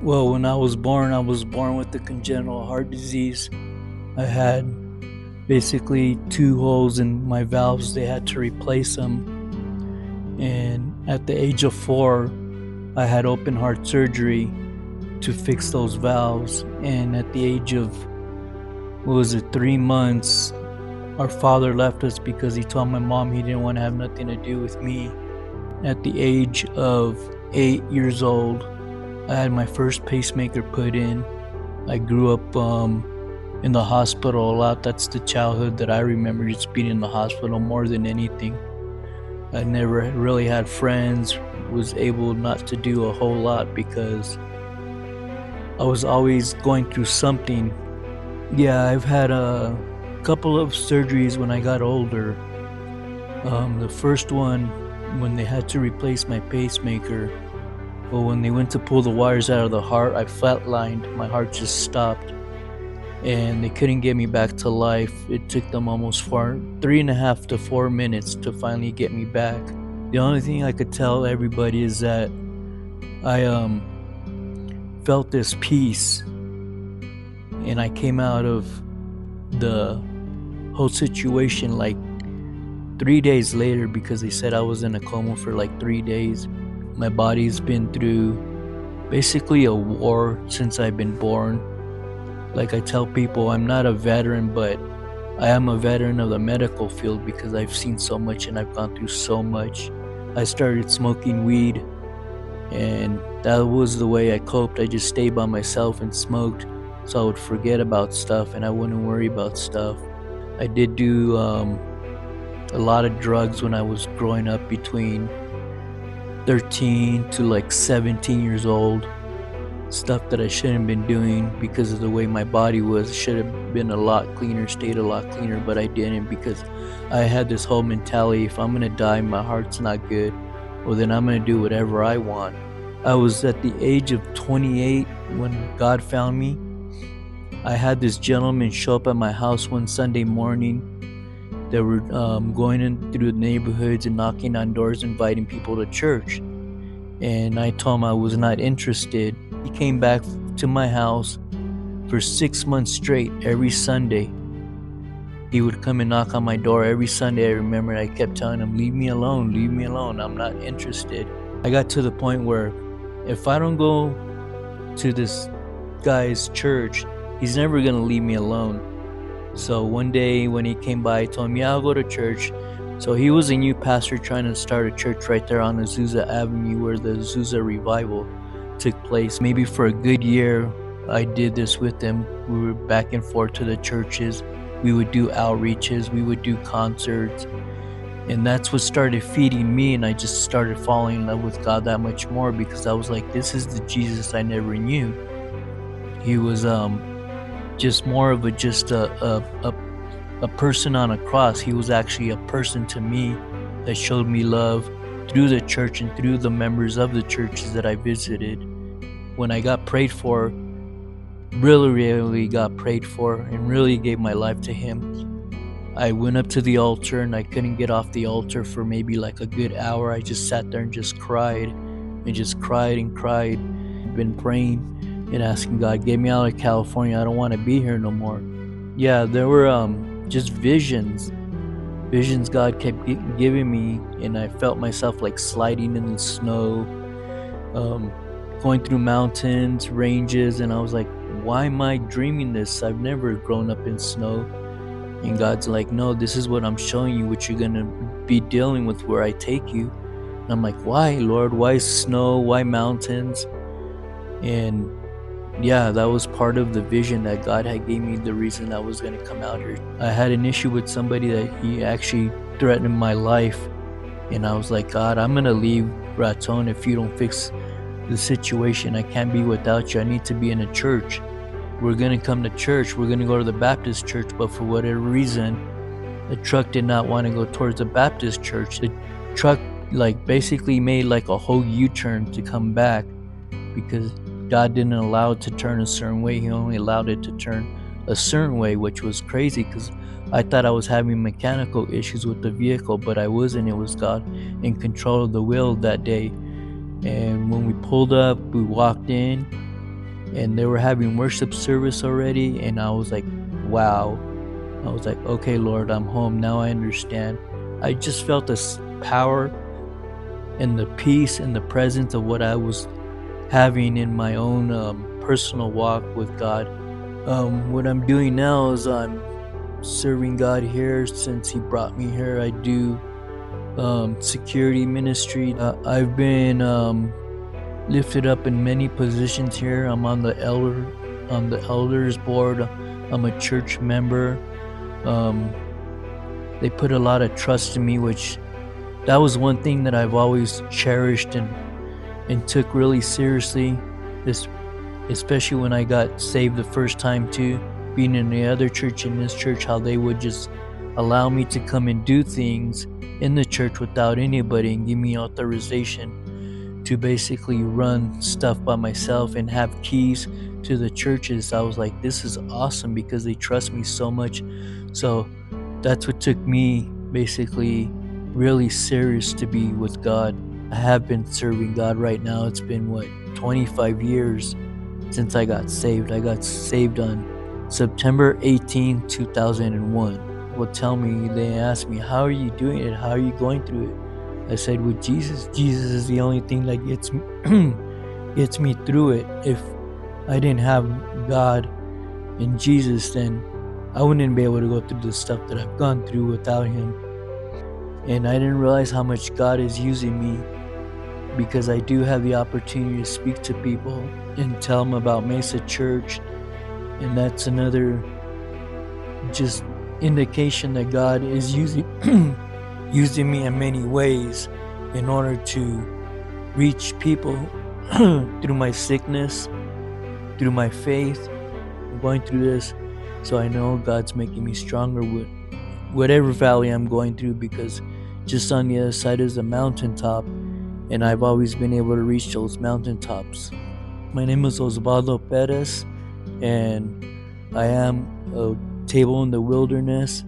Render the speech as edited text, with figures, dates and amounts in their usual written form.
Well, when I was born with the congenital heart disease. I had basically two holes in my valves. They had to replace them. And at the age of 4, I had open heart surgery to fix those valves. And at the age of, 3 months, our father left us because he told my mom he didn't want to have nothing to do with me. At the age of 8 years old, I had my first pacemaker put in. I grew up in the hospital a lot. That's the childhood that I remember, just being in the hospital more than anything. I never really had friends, was able not to do a whole lot because I was always going through something. Yeah, I've had a couple of surgeries when I got older. The first one, when they had to replace my pacemaker, well, when they went to pull the wires out of the heart, I flatlined. My heart just stopped, and they couldn't get me back to life. It took them almost 3.5 to 4 minutes to finally get me back. The only thing I could tell everybody is that I felt this peace, and I came out of the whole situation like 3 days later, because they said I was in a coma for like 3 days. My body's been through basically a war since I've been born. Like I tell people, I'm not a veteran, but I am a veteran of the medical field because I've seen so much and I've gone through so much. I started smoking weed, and that was the way I coped. I just stayed by myself and smoked, so I would forget about stuff and I wouldn't worry about stuff. I did do a lot of drugs when I was growing up, between 13 to like 17 years old. Stuff that I shouldn't have been doing because of the way my body was. Should have been a lot cleaner, stayed a lot cleaner, but I didn't, because I had this whole mentality: if I'm gonna die, my heart's not good, well then I'm gonna do whatever I want. I was at the age of 28 when God found me. I had this gentleman show up at my house one Sunday morning. They were going in through the neighborhoods and knocking on doors, inviting people to church. And I told him I was not interested. He came back to my house for 6 months straight. Every Sunday, he would come and knock on my door. Every Sunday, I remember I kept telling him, leave me alone, I'm not interested. I got to the point where if I don't go to this guy's church, he's never going to leave me alone. So one day when he came by, I told him, yeah, I'll go to church. So he was a new pastor trying to start a church right there on Azusa Avenue where the Azusa revival took place. Maybe for a good year, I did this with him. We were back and forth to the churches. We would do outreaches. We would do concerts. And that's what started feeding me, and I just started falling in love with God that much more, because I was like, this is the Jesus I never knew. He was just more of a person on a cross. He was actually a person to me that showed me love through the church and through the members of the churches that I visited. When I got prayed for, really got prayed for, and really gave my life to him, I went up to the altar and I couldn't get off the altar for maybe like a good hour. I just sat there and just cried and cried. I've been praying and asking God, get me out of California. I don't want to be here no more. Yeah, there were just visions God kept giving me, and I felt myself like sliding in the snow, going through mountains, ranges, and I was like, why am I dreaming this? I've never grown up in snow. And God's like, no, this is what I'm showing you, what you're gonna be dealing with where I take you. And I'm like, why, Lord? Why snow? Why mountains? And yeah, that was part of the vision that God had gave me, the reason I was going to come out here. I had an issue with somebody that he actually threatened my life. And I was like, God, I'm going to leave Raton if you don't fix the situation. I can't be without you. I need to be in a church. We're going to come to church. We're going to go to the Baptist church. But for whatever reason, the truck did not want to go towards the Baptist church. The truck basically made like a whole U-turn to come back, because God didn't allow it to turn a certain way. He only allowed it to turn a certain way, which was crazy, because I thought I was having mechanical issues with the vehicle, but I wasn't. It was God in control of the wheel that day. And when we pulled up, we walked in, and they were having worship service already, and I was like, wow. I was like, okay, Lord, I'm home. Now I understand. I just felt this power and the peace and the presence of what I was having in my own personal walk with God. What I'm doing now is I'm serving God here since He brought me here. I do security ministry. I've been lifted up in many positions here. I'm on the elders board. I'm a church member. They put a lot of trust in me, which that was one thing that I've always cherished and took really seriously, especially when I got saved the first time too. Being in the other church, in this church, how they would just allow me to come and do things in the church without anybody and give me authorization to basically run stuff by myself and have keys to the churches. I was like, this is awesome because they trust me so much. So that's what took me basically really serious to be with God. I have been serving God right now. It's been 25 years since I got saved. I got saved on September 18, 2001. They asked me, how are you doing it? How are you going through it? I said, with Jesus. Jesus is the only thing that gets me through it. If I didn't have God and Jesus, then I wouldn't be able to go through the stuff that I've gone through without Him. And I didn't realize how much God is using me, because I do have the opportunity to speak to people and tell them about Mesa Church. And that's another just indication that God is using me in many ways in order to reach people through my sickness, through my faith. I'm going through this, so I know God's making me stronger with whatever valley I'm going through, because just on the other side is a mountaintop, and I've always been able to reach those mountaintops. My name is Osvaldo Perez, and I am a table in the wilderness.